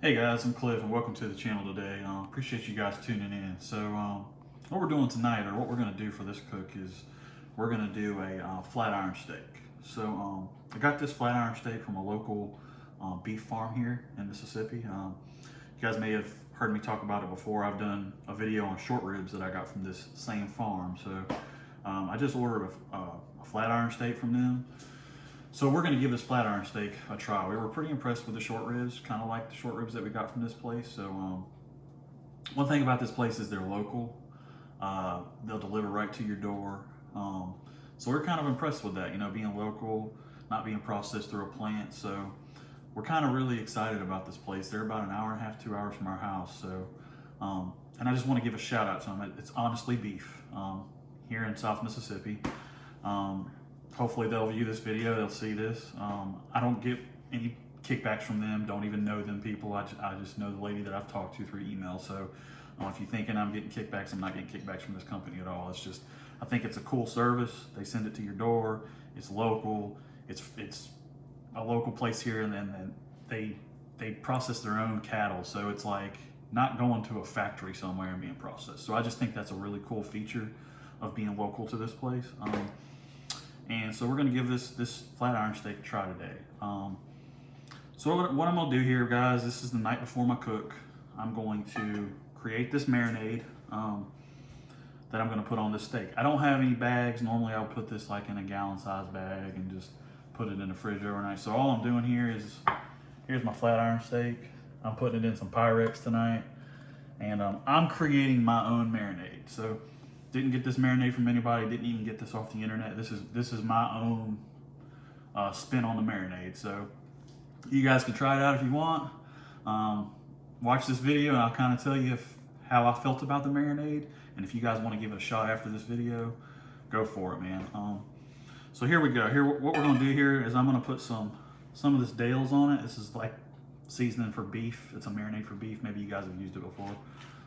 Hey guys, I'm Cliff and welcome to the channel today. Appreciate you guys tuning in. So what we're doing tonight, or what we're going to do for this cook, is we're going to do a flat iron steak. So I got this flat iron steak from a local beef farm here in Mississippi. You guys may have heard me talk about it before. I've done a video on short ribs that I got from this same farm. So I just ordered a flat iron steak from them. So we're gonna give this flat iron steak a try. We were pretty impressed with the short ribs, kind of like the short ribs that we got from this place. So one thing about this place is they're local. They'll deliver right to your door. So we're kind of impressed with that, you know, being local, not being processed through a plant. So we're kind of really excited about this place. They're about an hour and a half, 2 hours from our house. So, and I just want to give a shout out to them. It's Honestly Beef here in South Mississippi. Hopefully they'll view this video, they'll see this. I don't get any kickbacks from them, don't even know them people. I just know the lady that I've talked to through email. So if you're thinking I'm getting kickbacks, I'm not getting kickbacks from this company at all. It's just, I think it's a cool service. They send it to your door, it's local, it's a local place here, and then they process their own cattle. So it's like not going to a factory somewhere and being processed. So I just think that's a really cool feature of being local to this place. And so we're gonna give this flat iron steak a try today. So what I'm gonna do here, guys, this is the night before my cook. I'm going to create this marinade that I'm gonna put on this steak. I don't have any bags. Normally I'll put this like in a gallon size bag and just put it in the fridge overnight. So all I'm doing here is, here's my flat iron steak. I'm putting it in some Pyrex tonight. And I'm creating my own marinade. So didn't get this marinade from anybody, didn't even get this off the internet. This is my own spin on the marinade. So you guys can try it out if you want. Watch this video and I'll kind of tell you how I felt about the marinade. And if you guys want to give it a shot after this video, go for it, man. So here we go. Here, what we're gonna do here is I'm gonna put some of this Dale's on it. This is like seasoning for beef. It's a marinade for beef. Maybe you guys have used it before.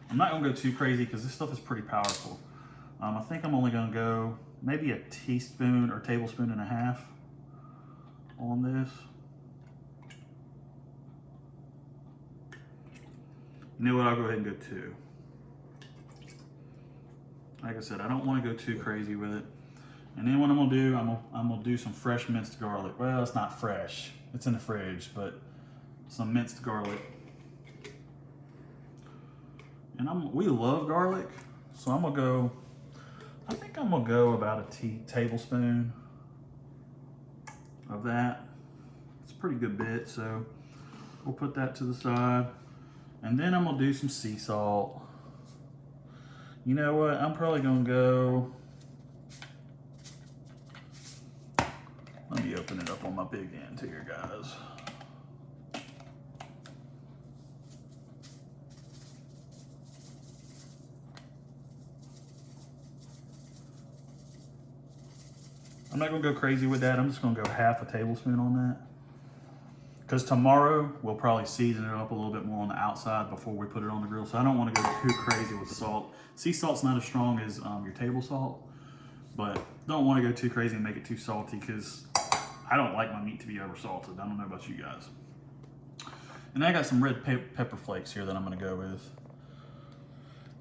I'm not gonna go too crazy because this stuff is pretty powerful. I think I'm only gonna go maybe a teaspoon or tablespoon and a half on this. You know what, I'll go ahead and go 2. Like I said, I don't wanna go too crazy with it. And then what I'm gonna do, I'm gonna do some fresh minced garlic. Well, it's not fresh, it's in the fridge, but some minced garlic. And we love garlic, so I'm gonna go, I think I'm gonna go about a tablespoon of that. It's a pretty good bit, so we'll put that to the side. And then I'm gonna do some sea salt. You know what, I'm probably gonna go, let me open it up on my big end here, guys. I'm not gonna go crazy with that. I'm just gonna go half a tablespoon on that. Because tomorrow we'll probably season it up a little bit more on the outside before we put it on the grill. So I don't wanna go too crazy with salt. Sea salt's not as strong as your table salt, but don't wanna go too crazy and make it too salty because I don't like my meat to be over salted. I don't know about you guys. And I got some red pepper flakes here that I'm gonna go with.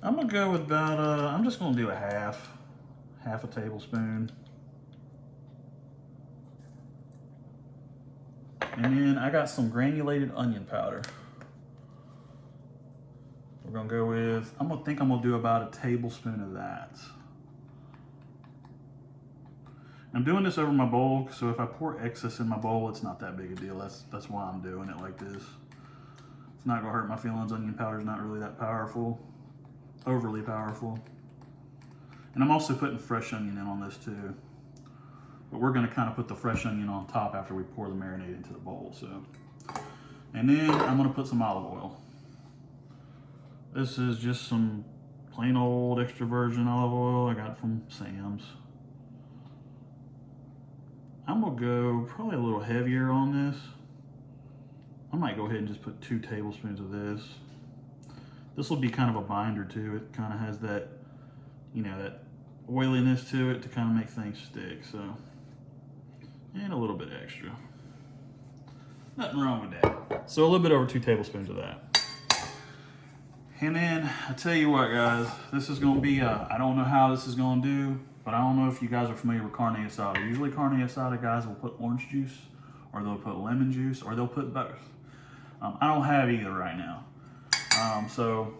I'm gonna go with about, I'm just gonna do a half a tablespoon. And then I got some granulated onion powder. We're gonna go with, I'm gonna do about a tablespoon of that. I'm doing this over my bowl, so if I pour excess in my bowl, it's not that big a deal. That's why I'm doing it like this. It's not gonna hurt my feelings. Onion powder is not really that powerful, overly powerful. And I'm also putting fresh onion in on this too. But we're gonna kind of put the fresh onion on top after we pour the marinade into the bowl, so. And then I'm gonna put some olive oil. This is just some plain old extra virgin olive oil I got from Sam's. I'm gonna go probably a little heavier on this. I might go ahead and just put 2 tablespoons of this. This will be kind of a binder too. It kind of has that, you know, that oiliness to it to kind of make things stick, so. And a little bit extra. Nothing wrong with that. So a little bit over 2 tablespoons of that. And then I tell you what, guys, this is gonna be I don't know how this is gonna do, but I don't know if you guys are familiar with carne asada. Usually carne asada guys will put orange juice, or they'll put lemon juice, or they'll put both. I don't have either right now. So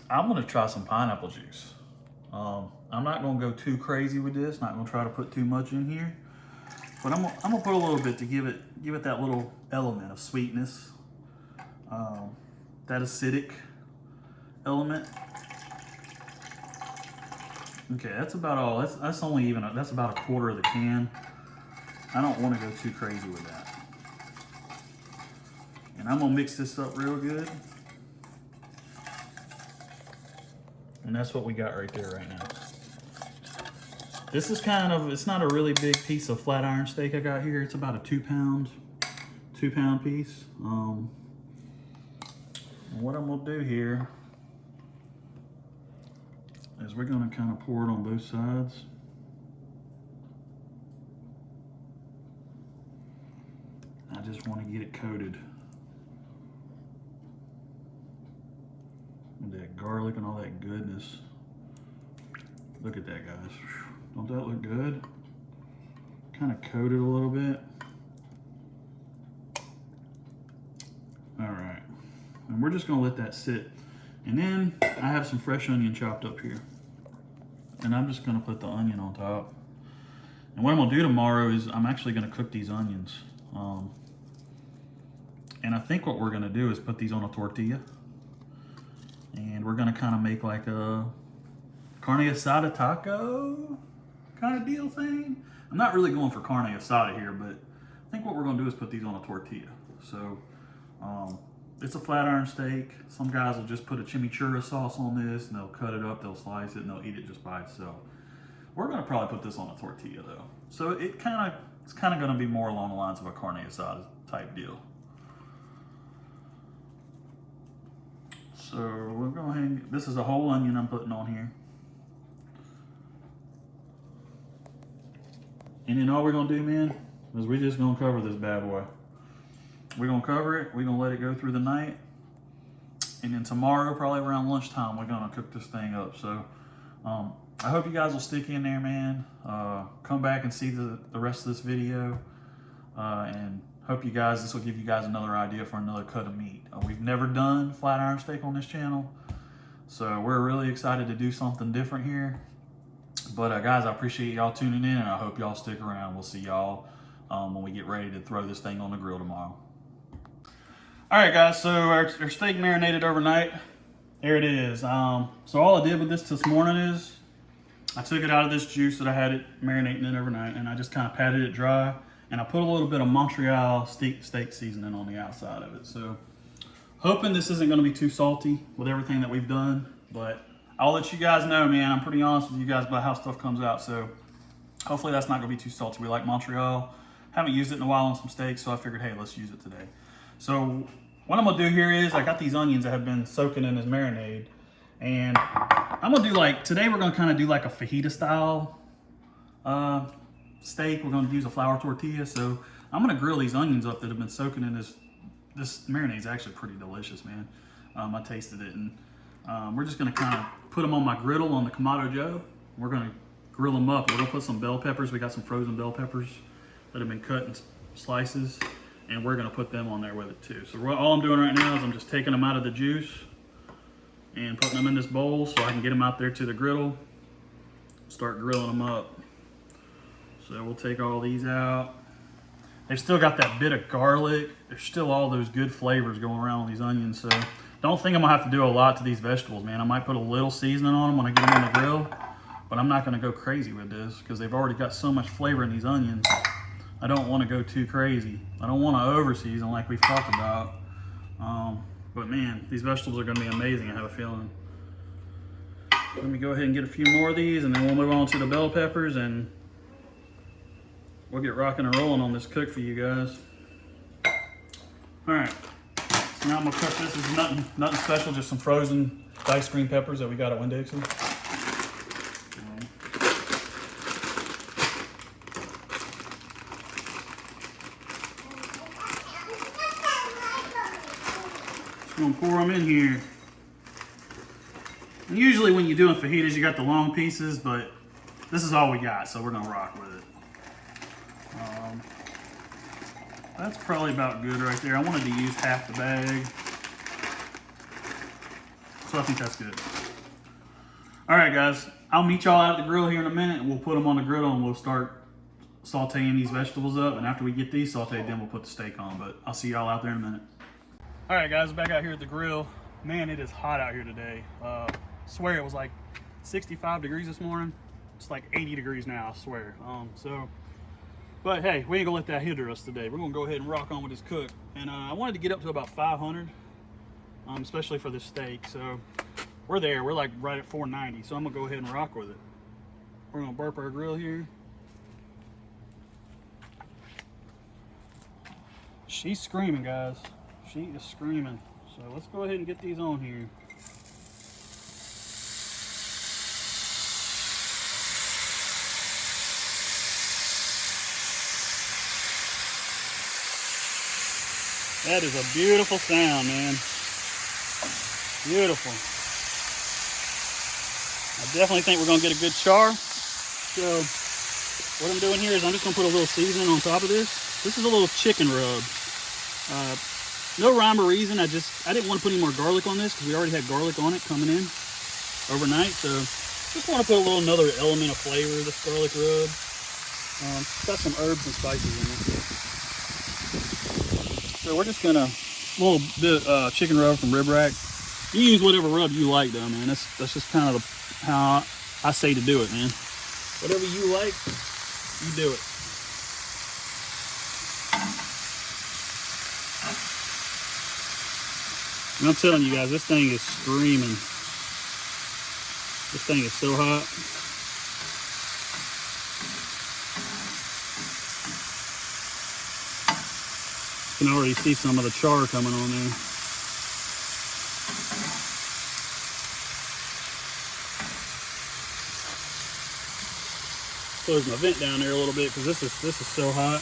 I'm gonna try some pineapple juice. I'm not gonna go too crazy with this, not gonna try to put too much in here, but I'm gonna put a little bit to give it that little element of sweetness, that acidic element. Okay, that's about all. That's only even that's about a quarter of the can. I don't want to go too crazy with that. And I'm gonna mix this up real good. And that's what we got right there right now. This is kind of, it's not a really big piece of flat iron steak I got here. It's about a 2 pound piece. What I'm gonna do here is we're gonna kind of pour it on both sides. I just want to get it coated with that garlic and all that goodness. Look at that, guys. Don't that look good? Kind of coated a little bit. All right, and we're just gonna let that sit. And then I have some fresh onion chopped up here, and I'm just gonna put the onion on top. And what I'm gonna do tomorrow is I'm actually gonna cook these onions. And I think what we're gonna do is put these on a tortilla, and we're gonna kind of make like a carne asada taco kind of deal thing. I'm not really going for carne asada here, but I think what we're gonna do is put these on a tortilla. So it's a flat iron steak. Some guys will just put a chimichurri sauce on this, and they'll cut it up, they'll slice it, and they'll eat it just by itself. We're gonna probably put this on a tortilla though. So it's kind of gonna be more along the lines of a carne asada type deal. So we're going ahead, this is a whole onion I'm putting on here. And then all we're gonna do, man, is we're just gonna cover this bad boy. We're gonna cover it, we're gonna let it go through the night. And then tomorrow, probably around lunchtime, we're gonna cook this thing up. So I hope you guys will stick in there, man. Come back and see the rest of this video. And hope you guys, this will give you guys another idea for another cut of meat. We've never done flat iron steak on this channel, so we're really excited to do something different here. But guys, I appreciate y'all tuning in, and I hope y'all stick around. We'll see y'all when we get ready to throw this thing on the grill tomorrow. All right, guys, so our steak marinated overnight. There it is. So all I did with this morning is I took it out of this juice that I had it marinating in overnight, and I just kind of patted it dry. And I put a little bit of Montreal steak seasoning on the outside of it. So hoping this isn't gonna be too salty with everything that we've done, but I'll let you guys know, man. I'm pretty honest with you guys about how stuff comes out. So hopefully that's not gonna be too salty. We like Montreal. Haven't used it in a while on some steaks, so I figured, hey, let's use it today. So what I'm gonna do here is I got these onions that have been soaking in this marinade. And I'm gonna do like, today we're gonna kind of do like a fajita style steak. We're going to use a flour tortilla, so I'm going to grill these onions up that have been soaking in this marinade. Is actually pretty delicious, man. I tasted it, and we're just going to kind of put them on my griddle on the Kamado Joe. We're going to grill them up. We're going to put some bell peppers. We got some frozen bell peppers that have been cut in slices, and we're going to put them on there with it too. So all I'm doing right now is I'm just taking them out of the juice and putting them in this bowl so I can get them out there to the griddle, start grilling them up. So we'll take all these out. They've still got that bit of garlic. There's still all those good flavors going around on these onions. So don't think I'm gonna have to do a lot to these vegetables, man. I might put a little seasoning on them when I get them on the grill, but I'm not gonna go crazy with this because they've already got so much flavor in these onions. I don't wanna go too crazy. I don't wanna over season like we've talked about. But man, these vegetables are gonna be amazing, I have a feeling. Let me go ahead and get a few more of these, and then we'll move on to the bell peppers, and we'll get rocking and rolling on this cook for you guys. All right, so now I'm gonna cook this. This is nothing special, just some frozen diced green peppers that we got at Winn-Dixie. I'm gonna pour them in here. And usually when you're doing fajitas, you got the long pieces, but this is all we got, so we're gonna rock with it. That's probably about good right there. I wanted to use half the bag, so I think that's good. All right, guys, I'll meet y'all out at the grill here in a minute, and we'll put them on the griddle, and we'll start sauteing these vegetables up. And after we get these sauteed, then we'll put the steak on. But I'll see y'all out there in a minute. All right, guys, back out here at the grill. Man, it is hot out here today. I swear it was like 65 degrees this morning. It's like 80 degrees now, I swear. But hey, we ain't gonna let that hinder us today. We're gonna go ahead and rock on with this cook. And I wanted to get up to about 500, especially for this steak. So we're there. We're like right at 490. So I'm gonna go ahead and rock with it. We're gonna burp our grill here. She's screaming, guys. She is screaming. So let's go ahead and get these on here. That is a beautiful sound, man. Beautiful. I definitely think we're gonna get a good char. So what I'm doing here is I'm just gonna put a little seasoning on top of this. This is a little chicken rub. No rhyme or reason. I didn't want to put any more garlic on this because we already had garlic on it coming in overnight. So just want to put another element of flavor of this garlic rub. Got some herbs and spices in it. So we're just gonna little bit chicken rub from Rib Rack. You use whatever rub you like, though, man. That's just kind of how I say to do it, man. Whatever you like, you do it. And I'm telling you guys, this thing is screaming. This thing is so hot. You can already see some of the char coming on there. Close my vent down there a little bit because this is so hot.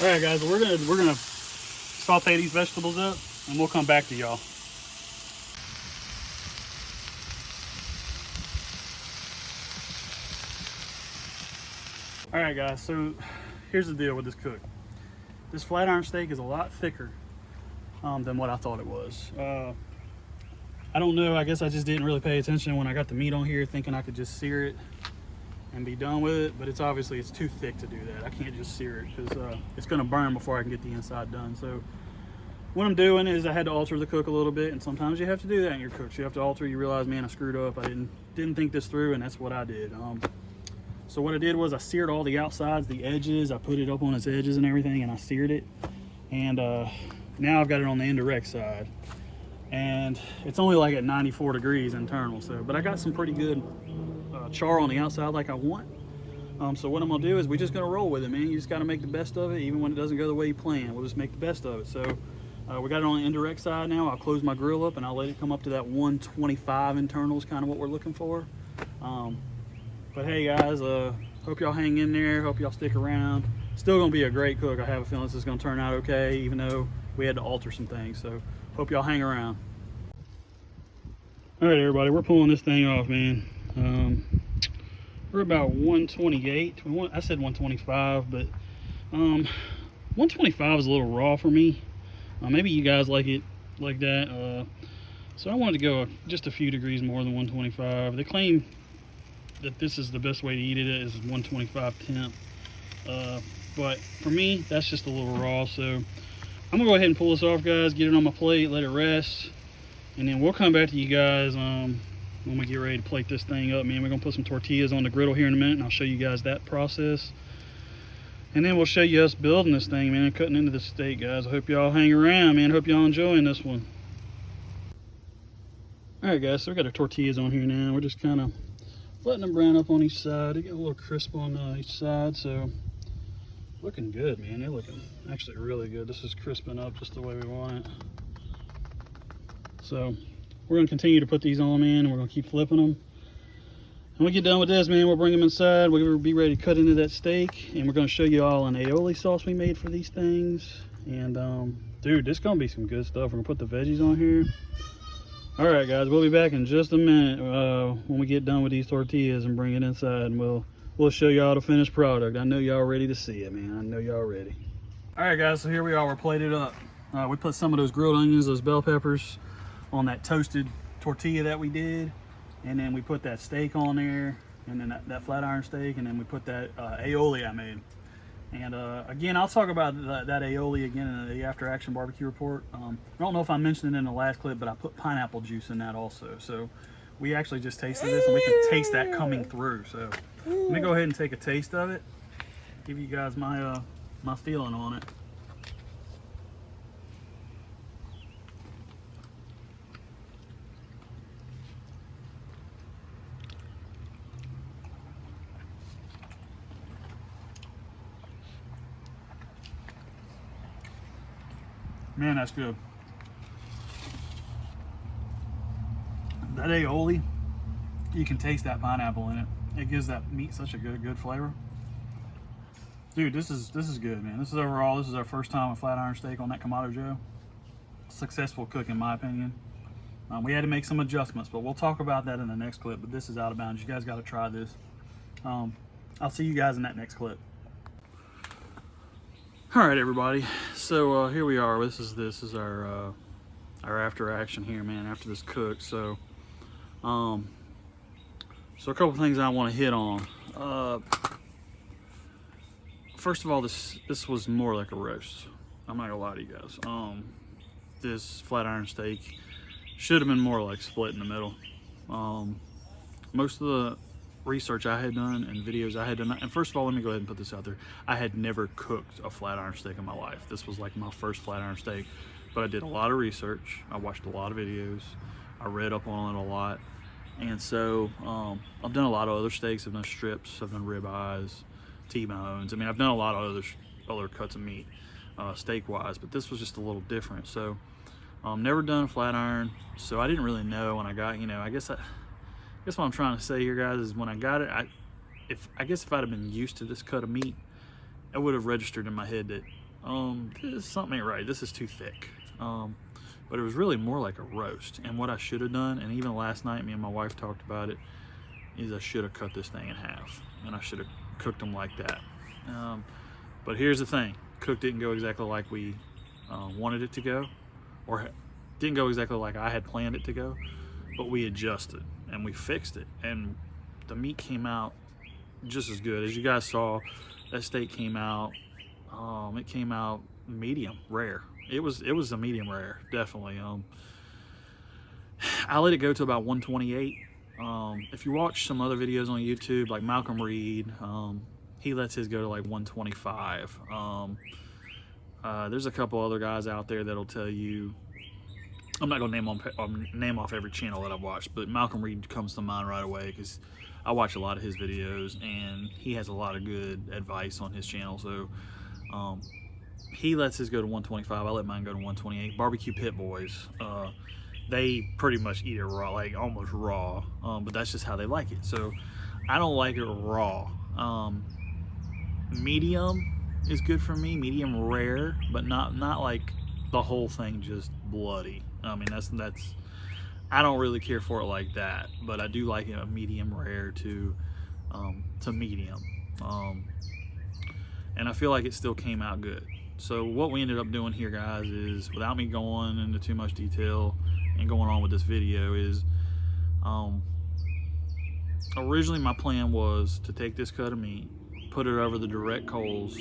All right, guys, we're gonna saute these vegetables up, and we'll come back to y'all. All right, guys, so here's the deal with this cook. This flat iron steak is a lot thicker than what I thought it was. I don't know, I guess I just didn't really pay attention when I got the meat on here, thinking I could just sear it and be done with it, but it's too thick to do that. I can't just sear it because it's gonna burn before I can get the inside done. So what I'm doing is I had to alter the cook a little bit, and sometimes you have to do that in your cooks. You have to alter. You realize, man, I screwed up. I didn't think this through, and that's what I did. So what I did was I seared all the outsides, the edges. I put it up on its edges and everything, and I seared it. And now I've got it on the indirect side, and it's only like at 94 degrees internal. So, but I got some pretty good char on the outside like I want. So what I'm gonna do is we're just gonna roll with it, man. You just gotta make the best of it, even when it doesn't go the way you plan. We'll just make the best of it. So we got it on the indirect side now. I'll close my grill up and I'll let it come up to that 125 internals, kind of what we're looking for. But hey, guys, hope y'all hang in there. Hope y'all stick around. Still gonna be a great cook. I have a feeling this is gonna turn out okay, even though we had to alter some things. So hope y'all hang around. All right, everybody, we're pulling this thing off, man. We're about 128. I said 125, but 125 is a little raw for me. Maybe you guys like it like that. So I wanted to go just a few degrees more than 125. They claim that this is the best way to eat it is 125 temp. But for me, that's just a little raw. So I'm gonna go ahead and pull this off, guys, get it on my plate, let it rest, and then we'll come back to you guys when we get ready to plate this thing up, man. We're gonna put some tortillas on the griddle here in a minute, and I'll show you guys that process. And then we'll show you us building this thing, man, cutting into the steak, guys. I hope y'all hang around, man. Hope y'all enjoying this one. All right, guys, so we got our tortillas on here now. We're just kind of letting them brown up on each side. They get a little crisp on each side, so looking good, man. They're looking actually really good. This is crisping up just the way we want it. So we're going to continue to put these on, man, and we're going to keep flipping them. When we get done with this, man, we'll bring them inside. We'll be ready to cut into that steak, and we're going to show you all an aioli sauce we made for these things. And dude, this is going to be some good stuff. We're going to put the veggies on here. All right, guys, we'll be back in just a minute when we get done with these tortillas and bring it inside, and we'll show y'all the finished product. I know y'all ready to see it, man. I know y'all ready. All right, guys, so here we are. We're plated up. We put some of those grilled onions, those bell peppers, on that toasted tortilla that we did. And then we put that steak on there, and then that flat iron steak, and then we put that aioli I made. And again, I'll talk about that aioli again in the after action barbecue report. I don't know if I mentioned it in the last clip, but I put pineapple juice in that also. So we actually just tasted this, and we can taste that coming through. So let me go ahead and take a taste of it, give you guys my my feeling on it. Man, that's good. That aioli, you can taste that pineapple in it. It gives that meat such a good flavor. Dude, this is good, man. This is our first time with flat iron steak on that Kamado Joe. Successful cook, in my opinion. We had to make some adjustments, but we'll talk about that in the next clip. But this is out of bounds. You guys got to try this. I'll see you guys in that next clip. All right, everybody. So here we are. This is our after action here, man. After this cook, so a couple things I want to hit on. First of all, this was more like a roast. I'm not gonna lie to you guys. This flat iron steak should have been more like split in the middle. Most of the research I had done and videos I had done, and first of all, let me go ahead and put this out there. I had never cooked a flat iron steak in my life. This was like my first flat iron steak, but I did a lot of research. I watched a lot of videos. I read up on it a lot. And so I've done a lot of other steaks. I've done strips, I've done ribeyes, T-bones. I mean, I've done a lot of other cuts of meat, steak-wise, but this was just a little different. So never done a flat iron, so I didn't really know when I got, I guess what I'm trying to say here, guys, is when I got it, I guess if I'd have been used to this cut of meat, I would have registered in my head that something ain't right. This is too thick. But it was really more like a roast. And what I should have done, and even last night, me and my wife talked about it, is I should have cut this thing in half, and I should have cooked them like that. But here's the thing: cook didn't go exactly like we wanted it to go, or didn't go exactly like I had planned it to go. But we adjusted and we fixed it, and the meat came out just as good. As you guys saw, that steak came out. It came out medium rare. It was a medium rare, definitely. I let it go to about 128. If you watch some other videos on YouTube, like Malcolm Reed, he lets his go to like 125. There's a couple other guys out there that'll tell you. I'm not gonna name off every channel that I've watched, but Malcolm Reed comes to mind right away because I watch a lot of his videos and he has a lot of good advice on his channel. So he lets his go to 125. I let mine go to 128. Barbecue Pit Boys, they pretty much eat it raw, like almost raw, but that's just how they like it. So I don't like it raw. Medium is good for me, medium rare, but not like the whole thing just bloody. I mean, that's I don't really care for it like that, but I do like it a medium rare to medium, and I feel like it still came out good. So what we ended up doing here, guys, is, without me going into too much detail and going on with this video, is originally my plan was to take this cut of meat, put it over the direct coals,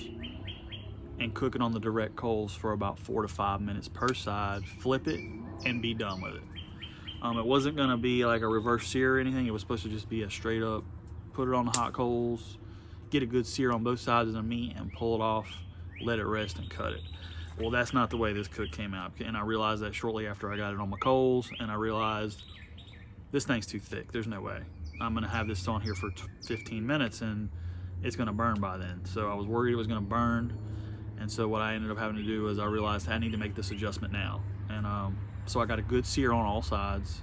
and cook it on the direct coals for about 4 to 5 minutes per side, flip it, and be done with it. It wasn't going to be like a reverse sear or anything. It was supposed to just be a straight up, put it on the hot coals, get a good sear on both sides of the meat, and pull it off, let it rest, and cut it. Well, that's not the way this cook came out, and I realized that shortly after I got it on my coals, and I realized this thing's too thick. There's no way I'm going to have this on here for 15 minutes and it's going to burn by then. So I was worried it was going to burn. And so what I ended up having to do is I realized I need to make this adjustment now. And so I got a good sear on all sides.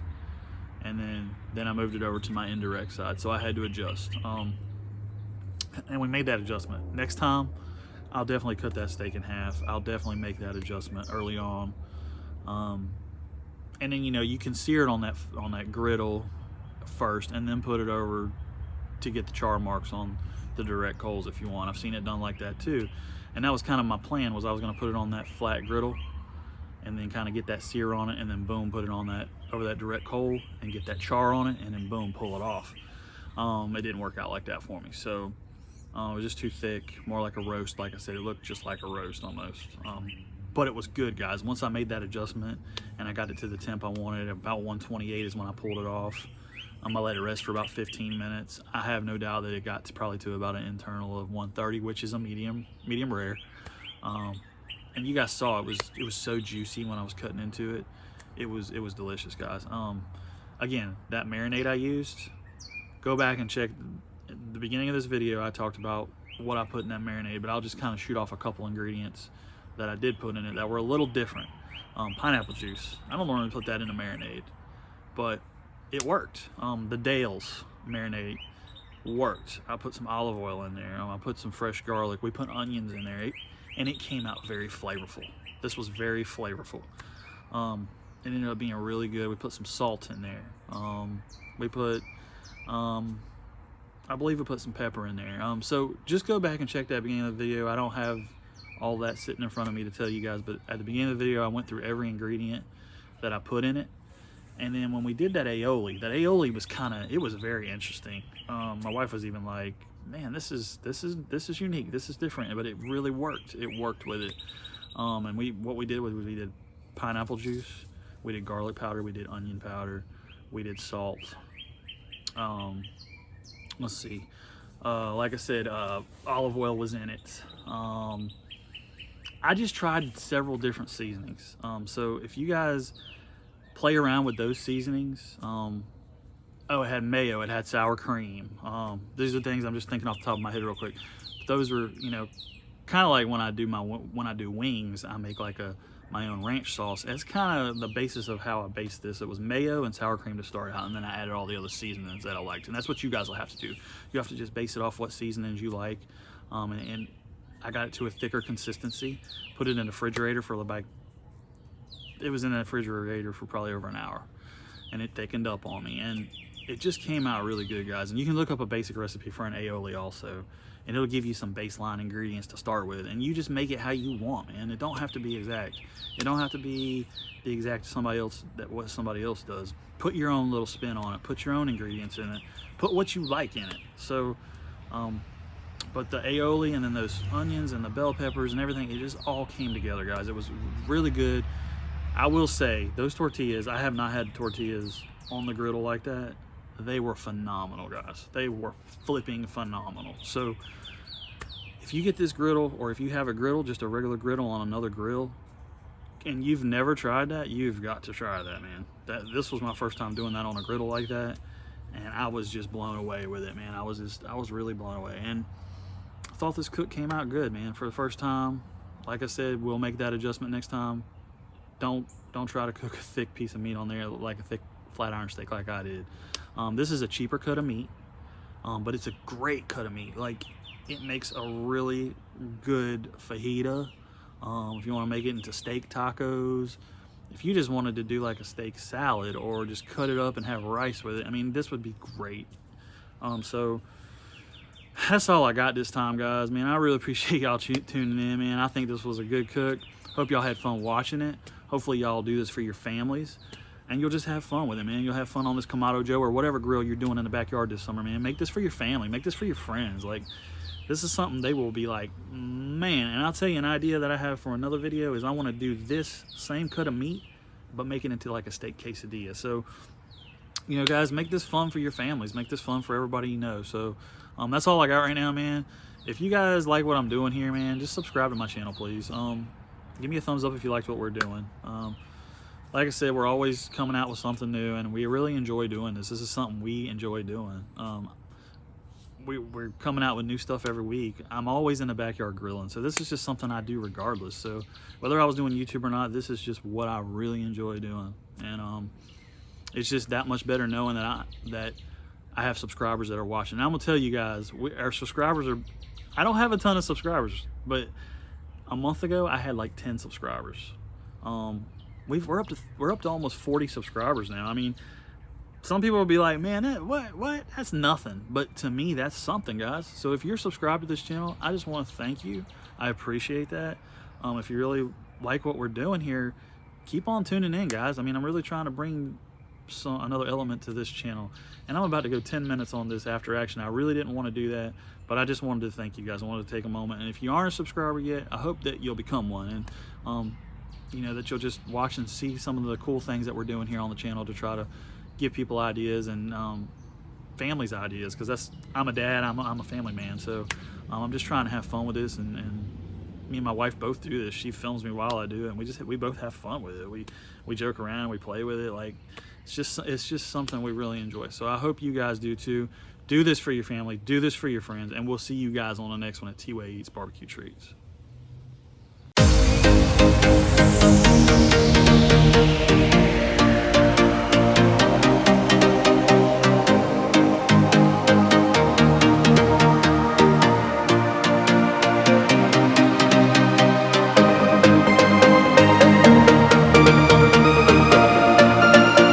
and then I moved it over to my indirect side, so I had to adjust. And we made that adjustment. Next time, I'll definitely cut that steak in half. I'll definitely make that adjustment early on. And then, you know, you can sear it on that griddle first, and then put it over to get the char marks on the direct coals if you want. I've seen it done like that too, and that was kind of my plan. Was I was going to put it on that flat griddle, and then kind of get that sear on it, and then boom, put it on that over that direct coal, and get that char on it, and then boom, pull it off. It didn't work out like that for me, so it was just too thick, more like a roast. Like I said, it looked just like a roast almost. But it was good, guys. Once I made that adjustment and I got it to the temp I wanted, about 128 is when I pulled it off. I let it rest for about 15 minutes. I have no doubt that it got to probably to about an internal of 130, which is a medium rare. And you guys saw it was so juicy when I was cutting into it. It was delicious, guys. Again, that marinade I used, go back and check the beginning of this video. I talked about what I put in that marinade, but I'll just kind of shoot off a couple ingredients that I did put in it that were a little different. Pineapple juice. I don't normally put that in a marinade, but it worked. The Dale's marinade worked. I put some olive oil in there. I put some fresh garlic. We put onions in there, and it came out very flavorful. This was very flavorful. It ended up being really good. We put some salt in there. We put, I believe we put some pepper in there. So just go back and check that beginning of the video. I don't have all that sitting in front of me to tell you guys, but at the beginning of the video, I went through every ingredient that I put in it. And then when we did that aioli was it was very interesting. My wife was even like, man, this is unique, this is different, but it really worked. It worked with it. And what we did was we did pineapple juice, we did garlic powder, we did onion powder, we did salt. Let's see. Like I said, olive oil was in it. I just tried several different seasonings. So if you guys play around with those seasonings, oh, it had mayo, it had sour cream. These are things I'm just thinking off the top of my head real quick. But those were, you know, kind of like when I do wings, I make like my own ranch sauce. That's kind of the basis of how I based this. It was mayo and sour cream to start out, and then I added all the other seasonings that I liked. And that's what you guys will have to do. You have to just base it off what seasonings you like. And I got it to a thicker consistency, put it in the refrigerator for about, it was in the refrigerator for probably over an hour, and it thickened up on me, and it just came out really good, guys. And you can look up a basic recipe for an aioli also, and it'll give you some baseline ingredients to start with, and you just make it how you want, man. It don't have to be exact. It don't have to be the exact what somebody else does. Put your own little spin on it. Put your own ingredients in it. Put what you like in it. So, but the aioli and then those onions and the bell peppers and everything, it just all came together, guys. It was really good. I will say, those tortillas, I have not had tortillas on the griddle like that. They were phenomenal, guys. They were flipping phenomenal. So if you get this griddle, or if you have a griddle, just a regular griddle on another grill, and you've never tried that, you've got to try that, man. This was my first time doing that on a griddle like that, and I was just blown away with it, man. I was really blown away, and I thought this cook came out good, man, for the first time. Like I said, we'll make that adjustment next time. Don't try to cook a thick piece of meat on there, like a thick flat iron steak like I did. This is a cheaper cut of meat, but it's a great cut of meat. Like, it makes a really good fajita. If you want to make it into steak tacos, if you just wanted to do like a steak salad, or just cut it up and have rice with it, I mean, this would be great. So that's all I got this time, guys. Man, I really appreciate y'all tuning in, man. I think this was a good cook. Hope y'all had fun watching it. Hopefully y'all do this for your families, and you'll just have fun with it, man. You'll have fun on this Kamado Joe or whatever grill you're doing in the backyard this summer, man. Make this for your family. Make this for your friends. Like, this is something they will be like, man. And I'll tell you, an idea that I have for another video is I want to do this same cut of meat, but make it into like a steak quesadilla. So, you know, guys, make this fun for your families. Make this fun for everybody you know. So that's all I got right now, man. If you guys like what I'm doing here, man, just subscribe to my channel, please. Give me a thumbs up if you liked what we're doing. Like I said, we're always coming out with something new, and we really enjoy doing this. This is something we enjoy doing. We're coming out with new stuff every week. I'm always in the backyard grilling, so this is just something I do regardless. So whether I was doing YouTube or not, this is just what I really enjoy doing. And it's just that much better knowing that I have subscribers that are watching. And I'm gonna tell you guys, our subscribers are. I don't have a ton of subscribers, but a month ago I had like 10 subscribers. We're up to almost 40 subscribers now. I mean, some people will be like, man, what? That's nothing. But to me, that's something, guys. So if you're subscribed to this channel, I just want to thank you. I appreciate that. If you really like what we're doing here, keep on tuning in, guys. I mean, I'm really trying to bring another element to this channel. And I'm about to go 10 minutes on this after action. I really didn't want to do that, but I just wanted to thank you guys. I wanted to take a moment. And if you aren't a subscriber yet, I hope that you'll become one. And, you know, that you'll just watch and see some of the cool things that we're doing here on the channel to try to give people ideas and families ideas, because I'm a dad, I'm a family man, so I'm just trying to have fun with this, and me and my wife both do this. She films me while I do it, and we both have fun with it. We joke around, we play with it. Like, it's just something we really enjoy. So I hope you guys do too. Do this for your family, do this for your friends, and we'll see you guys on the next one at TeeWay Eatz Barbecue Treats.